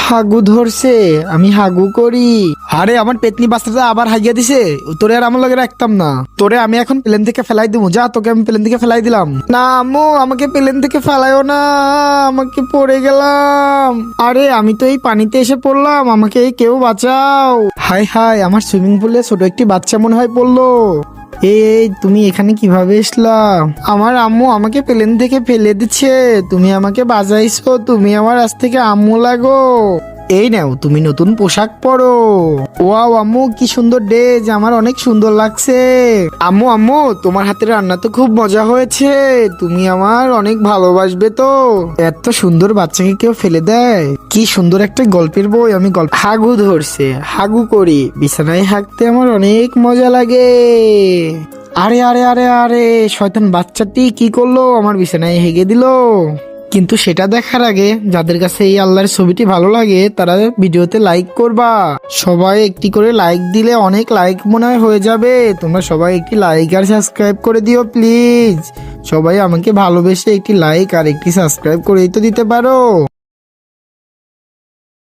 হাগু ধরছে, আমি হাগু করি। আরে আমার পেতনি বাচ্চাটা আবার হাগিয়ে দিছে। তোরে আর আমার লগে রাখতাম না। তোরে আমি এখন প্লেন থেকে ফেলাই দিব। যা, তোকে আমি প্লেন থেকে ফেলাই দিলাম। না আম্মু, আমাকে প্লেন থেকে ফেলাইও না, আমাকে পড়ে গেলাম। আরে আমি তো এই পানিতে এসে পড়লাম, আমাকে কেউ বাঁচাও। হাই হাই, আমার সুইমিং পুলে ছোট একটি বাচ্চা মনে হয় পড়লো। এই তুমি এখানে কিভাবে এসলা? আমার আম্মু আমাকে প্লেন থেকে ফেলে দিচ্ছে, তুমি আমাকে বাঁচাইছো। তুমি আমার আজ থেকে আম্মু লাগো। এই নাও, তুমি নতুন পোশাক পরো। ওয়াও আম্মু, কি সুন্দর ড্রেস, আমার অনেক সুন্দর লাগছে। আম্মু আম্মু, তোমার হাতের রান্না তো খুব মজা হয়েছে। তুমি আমার অনেক ভালোবাসবে তো। এত সুন্দর বাচ্চাকে কেউ ফেলে দেয়? কি সুন্দর একটা গল্পের বই। আমি গল্প হাগু ধরছে, হাগু করি, বিছানায় হাগতে আমার অনেক মজা লাগে। আরে আরে আরে আরে, শয়তান বাচ্চাটি কি করলো, আমার বিছানায় হেগে দিল। কিন্তু সেটা দেখার আগে যাদের কাছে এই আল্লাহর ছবিটি ভালো লাগে তারা ভিডিওতে লাইক করবা। সবাই একটি করে লাইক দিলে অনেক লাইক মনে হয় হয়ে যাবে। তোমরা সবাই একটি লাইক আর সাবস্ক্রাইব করে দিও প্লিজ। সবাই আমাকে ভালোবেসে একটি লাইক আর একটি সাবস্ক্রাইব করেই তো দিতে পারো।